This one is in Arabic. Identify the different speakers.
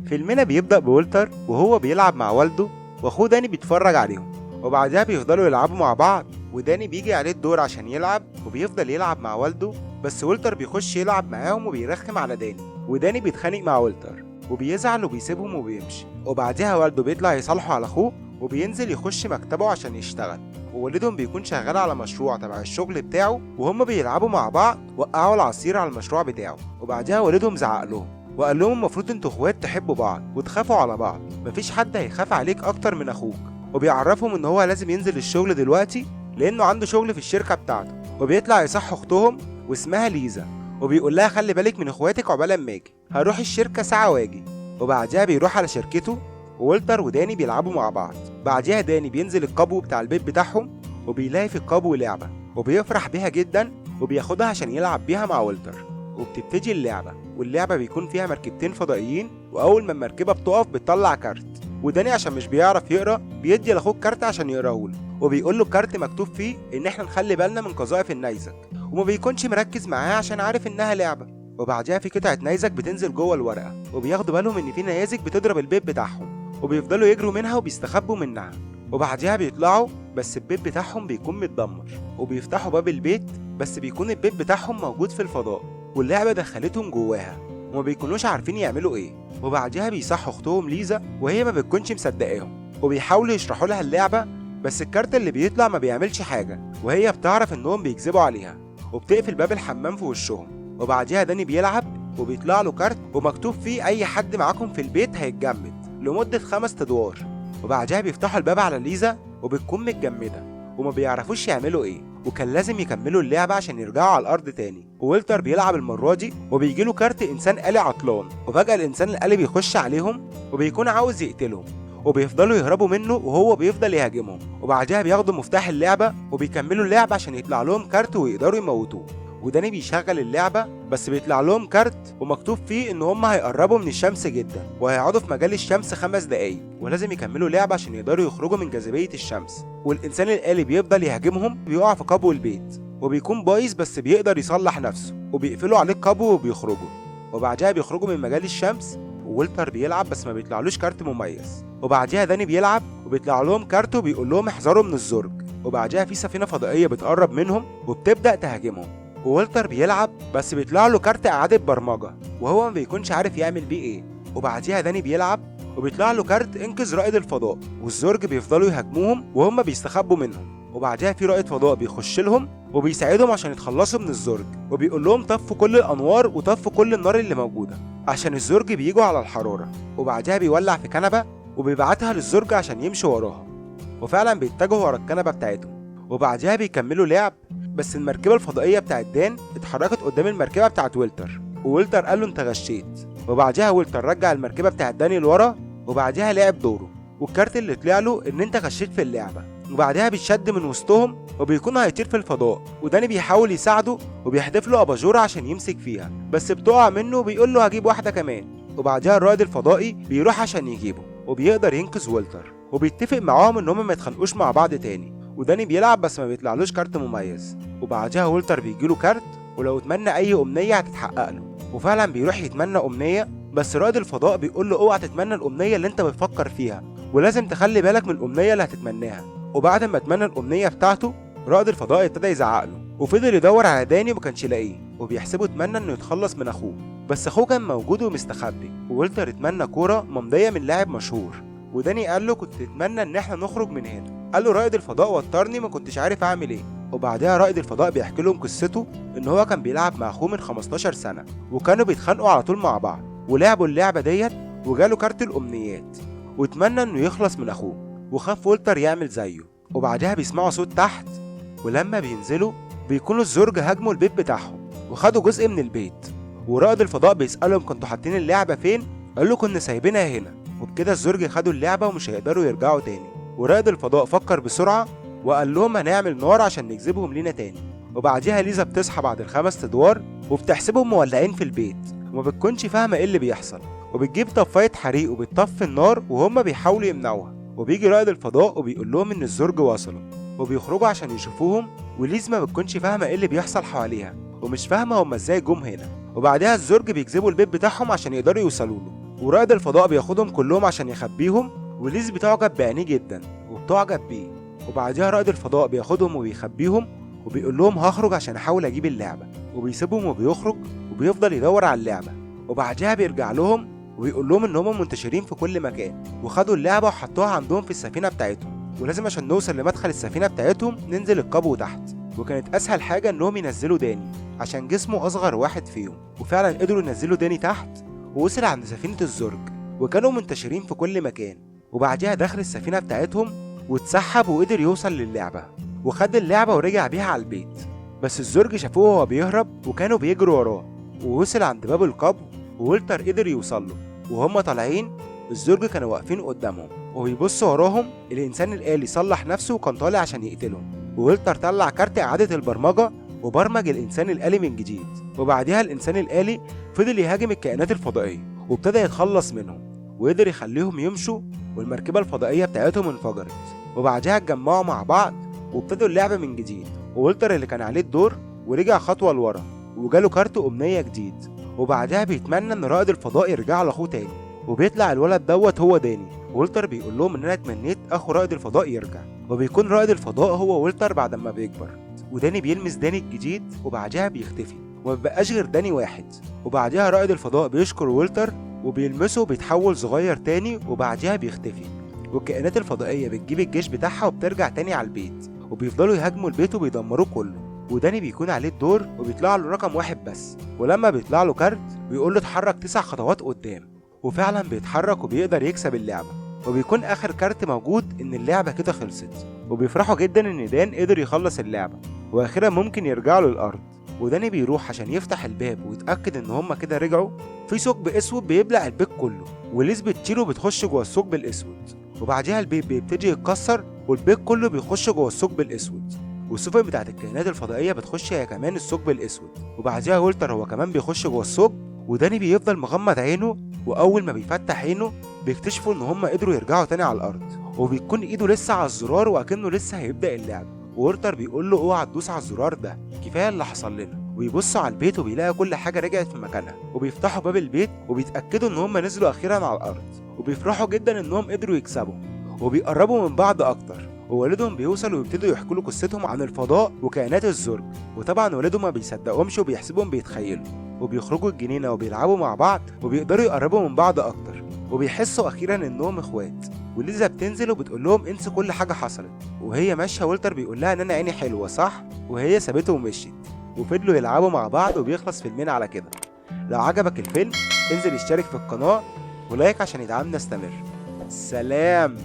Speaker 1: فيلمنا بيبدأ بولتر وهو بيلعب مع والده واخوه داني بيتفرج عليهم، وبعدها بيفضلوا يلعبوا مع بعض، وداني بيجي عليه الدور عشان يلعب وبيفضل يلعب مع والده، بس ولتر بيخش يلعب معاهم وبيرخم على داني، وداني بيتخانق مع ولتر وبيزعل وبيسيبهم وبيمشي، وبعدها والده بيطلع يصالحه على اخوه وبينزل يخش مكتبه عشان يشتغل، ووالدهم بيكون شغال على مشروع تبع الشغل بتاعه، وهم بيلعبوا مع بعض وقعوا العصير على المشروع بتاعه، وبعدها والدهم زعق لهم وقال لهم المفروض انتوا اخوات تحبوا بعض وتخافوا على بعض، مفيش حد هيخاف عليك اكتر من اخوك، وبيعرفهم ان هو لازم ينزل الشغل دلوقتي لانه عنده شغل في الشركه بتاعته، وبيطلع يصح اختهم واسمها ليزا، وبيقول لها خلي بالك من اخواتك عقبال ما اجي، هروح الشركه ساعه واجي، وبعدها بيروح على شركته، وولتر وداني بيلعبوا مع بعض. بعدها داني بينزل القبو بتاع البيت بتاعهم وبيلاقي في القبو لعبه وبيفرح بيها جدا وبياخدها عشان يلعب بيها مع ولتر، وبتبتدي اللعبة، واللعبة بيكون فيها مركبتين فضائيين، وأول ما المركبة بتقف بتطلع كارت، وداني عشان مش بيعرف يقرا بيدي لاخوه الكارت عشان يقراهوله، وبيقول له الكارت مكتوب فيه إن إحنا نخلي بالنا من قذائف النيزك، وما بيكونش مركز معاه عشان عارف إنها لعبة، وبعدها في قطعة نيزك بتنزل جوه الورقة، وبياخدوا بالهم إن في نيازك بتضرب البيت بتاعهم، وبيفضلوا يجروا منها وبيستخبوا منها، وبعدها بيطلعوا بس البيت بتاعهم بيكون متدمر، وبيفتحوا باب البيت بس بيكون البيت بتاعهم موجود في الفضاء، واللعبة دخلتهم جواها وما بيكونوش عارفين يعملوا ايه، وبعدها بيصحوا اختهم ليزا وهي ما بتكونش مصدقاهم، وبيحاولوا يشرحوا لها اللعبة بس الكارت اللي بيطلع ما بيعملش حاجة، وهي بتعرف انهم بيكذبوا عليها وبتقفل باب الحمام في وشهم، وبعدها داني بيلعب وبيطلع له كارت ومكتوب فيه اي حد معاكم في البيت هيتجمد لمدة 5 ادوار، وبعدها بيفتحوا الباب على ليزا وبتكون متجمدة وما بيعرفوش يعملوا ايه، وكان لازم يكملوا اللعبة عشان يرجعوا على الأرض تاني، وولتر بيلعب المرة دي وبيجيله كارت إنسان آلي عطلان، وفجأة الإنسان الآلي بيخش عليهم وبيكون عاوز يقتلهم، وبيفضلوا يهربوا منه وهو بيفضل يهاجمهم، وبعدها بياخدوا مفتاح اللعبة وبيكملوا اللعبة عشان يطلع لهم كارت ويقدروا يموتوه، وداني بيشغل اللعبة بس بيطلع لهم كارت ومكتوب فيه ان هم هيقربوا من الشمس جدا وهيقعدوا في مجال الشمس 5 دقايق ولازم يكملوا لعبة عشان يقدروا يخرجوا من جاذبية الشمس، والإنسان الآلي بيفضل يهاجمهم بيقع في قبو البيت وبيكون بايظ بس بيقدر يصلح نفسه، وبيقفلوا عليه القبو وبيخرجوا، وبعدها بيخرجوا من مجال الشمس، وولتر بيلعب بس ما بيطلعلوش كارت مميز، وبعدها داني بيلعب وبيطلع لهم كارت وبيقول لهم احذروا من الزرق، وبعدها في سفينة فضائية بتقرب منهم وبتبدأ تهاجمهم، وولتر بيلعب بس بيطلع له كارت إعادة برمجة وهو ما بيكونش عارف يعمل بيه ايه، وبعدها داني بيلعب وبيطلع له كارت انقذ رائد الفضاء، والزرج بيفضلوا يهاجموهم وهم بيستخبوا منهم، وبعدها في رائد فضاء بيخش لهم وبيساعدهم عشان يتخلصوا من الزرج، وبيقول لهم طفوا كل الانوار وطفوا كل النار اللي موجوده عشان الزرج بيجوا على الحراره، وبعدها بيولع في كنبه وبيبعتها للزرج عشان يمشوا وراها، وفعلا بيتجهوا ورا الكنبه بتاعتهم، وبعدها بيكملوا لعب بس المركبه الفضائيه بتاعت دان اتحركت قدام المركبه بتاعت ويلتر، وويلتر قال له انت غشيت، وبعدها ويلتر رجع المركبه بتاعت داني لورا، وبعدها لعب دوره، والكارت اللي طلع له ان انت غشيت في اللعبه، وبعدها بيتشد من وسطهم وبيكون هيطير في الفضاء، وداني بيحاول يساعده وبيحدف له اباجوره عشان يمسك فيها بس بتقع منه وبيقول له هجيب واحده كمان، وبعدها الرائد الفضائي بيروح عشان يجيبه وبيقدر ينقذ ويلتر، وبيتفق معاهم ان هم ما يتخانقوش مع بعض تاني، وداني بيلعب بس ما بيطلعلوش كارت مميز، وبعدها ويلتر بيجيله كارت ولو اتمنى اي امنيه هتتحقق له، وفعلا بيروح يتمنى امنيه بس رائد الفضاء بيقول له اوعى تتمنى الامنيه اللي انت بتفكر فيها ولازم تخلي بالك من الامنيه اللي هتتمناها، وبعد ما اتمنى الامنيه بتاعته رائد الفضاء ابتدى يزعق له وفضل يدور على داني وما كانش لاقيه، وبيحسبه اتمنى انه يتخلص من اخوه بس اخوه كان موجود ومستخبي، وولتر اتمنى كوره ممضيه من لاعب مشهور، وداني قال له كنت اتمنى ان احنا نخرج من هنا، قال له رائد الفضاء وترني ما كنتش عارف اعمل ايه، وبعدها رائد الفضاء بيحكي لهم قصته ان هو كان بيلعب مع اخوه من 15 سنه وكانوا بيتخانقوا على طول مع بعض، ولعبوا اللعبه ديت وجاله كارت الامنيات واتمنى انه يخلص من اخوه وخاف وولتر يعمل زيه، وبعدها بيسمعوا صوت تحت، ولما بينزلوا بيكونوا الزرج هاجموا البيت بتاعهم وخدوا جزء من البيت، ورائد الفضاء بيسألهم كنتوا حاطين اللعبة فين؟ قالوا كنا سايبينها هنا، وبكده الزرج خدوا اللعبة ومش هيقدروا يرجعوا تاني، ورائد الفضاء فكر بسرعة وقال لهم هنعمل نار عشان نجذبهم لينا تاني، وبعدها ليزا بتصحى بعد ال5 ادوار وبتحسبهم مولعين في البيت وما بتكونش فاهمة ايه اللي بيحصل، وبتجيب طفاية حريق وبتطفي النار وهم بيحاولوا يمنعوها، وبيجي رائد الفضاء وبيقول لهم ان الزرج وصلوا وبيخرجوا عشان يشوفوهم، وليز ما بتكونش فاهمة ايه اللي بيحصل حواليها ومش فاهمة هما ازاي جم هنا، وبعدها الزرج بيجذبوا البيت بتاعهم عشان يقدروا يوصلوا له، ورائد الفضاء بياخدهم كلهم عشان يخبيهم، وليز بتعجب بعينيه جدا وبتعجب بيه. وبعدها رائد الفضاء بياخدهم وبيخبيهم وبيقول لهم هخرج عشان احاول اجيب اللعبه، وبيسيبهم وبيخرج وبيفضل يدور على اللعبه. وبعدها بيرجع لهم وبيقول لهم ان هم منتشرين في كل مكان وخدوا اللعبه وحطوها عندهم في السفينه بتاعتهم، ولازم عشان نوصل لمدخل السفينه بتاعتهم ننزل القبو تحت. وكانت اسهل حاجه انهم ينزلوا داني عشان جسمه اصغر واحد فيهم، وفعلا قدروا ينزلوا داني تحت ووصل عند سفينه الزرق، وكانوا منتشرين في كل مكان. وبعدها دخل السفينه بتاعتهم واتسحب وقدر يوصل للعبه وخد اللعبه ورجع بيها على البيت. بس الزرج شافوه وهو بيهرب وكانوا بيجروا وراه، ووصل عند باب القبو وولتر قدر يوصل له. وهم طالعين الزرج كانوا واقفين قدامهم وبيبصوا وراهم الانسان الآلي صلح نفسه وكان طالع عشان يقتلهم. وولتر طلع كارت اعاده البرمجه وبرمج الانسان الآلي من جديد. وبعدها الانسان الآلي فضل يهاجم الكائنات الفضائيه وابتدى يتخلص منهم وقدر يخليهم يمشوا، والمركبه الفضائيه بتاعتهم انفجرت. وبعدها اتجمعوا مع بعض وابتدوا اللعبه من جديد، وولتر اللي كان عليه الدور ورجع خطوه لورا وجاله كارت امنيه جديد. وبعدها بيتمنى ان رائد الفضاء يرجع لاخوه تاني، وبيطلع الولد دوت هو داني. وولتر بيقول لهم ان انا اتمنيت اخو رائد الفضاء يرجع، وبيكون رائد الفضاء هو وولتر بعد ما بيكبر. وداني بيلمس داني الجديد وبعدها بيختفي ومبقاش غير داني واحد. وبعدها رائد الفضاء بيشكر وولتر وبيلمسه بيتحول صغير تاني وبعدها بيختفي. والكائنات الفضائيه بتجيب الجيش بتاعها وبترجع تاني على البيت وبيفضلوا يهاجموا البيت وبيدمروه كله. وداني بيكون عليه الدور وبيطلع له رقم واحد بس، ولما بيطلع له كارت بيقول له اتحرك 9 خطوات قدام، وفعلا بيتحرك وبيقدر يكسب اللعبه. وبيكون اخر كارت موجود ان اللعبه كده خلصت، وبيفرحوا جدا ان دان قدر يخلص اللعبه واخيرا ممكن يرجعوا للارض. وداني بيروح عشان يفتح الباب ويتاكد ان هما كده رجعوا. في ثقب اسود بيبلع البيت كله، وليز بتشيله بتخش جوه الثقب الاسود، وبعدها البيت بيبتدي يتكسر والبيت كله بيخش جوه الثقب الاسود. والسفن بتاعت الكائنات الفضائيه بتخش هي كمان الثقب الاسود، وبعدها وولتر هو كمان بيخش جوه الثقب. وداني بيفضل مغمض عينه، واول ما بيفتح عينه بيكتشفوا ان هم قدروا يرجعوا تاني على الارض، وبيكون ايده لسه على الزرار وكأنه لسه هيبدأ اللعب. وولتر بيقول له اوعى تدوس على الزرار ده، كفايه اللي حصل لنا. ويبصوا على البيت وبيلاقي كل حاجه رجعت في مكانها، وبيفتحوا باب البيت وبيتاكدوا ان هم نزلوا اخيرا على الارض، وبيفرحوا جدا انهم قدروا يكسبوا وبيقربوا من بعض اكتر. ووالدهم بيوصل ويبتدوا يحكوا له قصتهم عن الفضاء وكائنات الزرق، وطبعا والدهم ما بيصدقهمش وبيحسبهم بيتخيلوا. وبيخرجوا الجنينه وبيلعبوا مع بعض وبيقدروا يقربوا من بعض اكتر، وبيحسوا اخيرا انهم اخوات. وليزا بتنزل وبتقول لهم انسوا كل حاجه حصلت، وهي ماشيه وولتر بيقول لها ان انا عيني حلوه صح، وهي سابته ومشيت. وفضلوا يلعبوا مع بعض وبيخلص فيلمين على كده. لو عجبك الفيلم انزل اشترك في القناه ولايك عشان يدعمنا نستمر. سلام.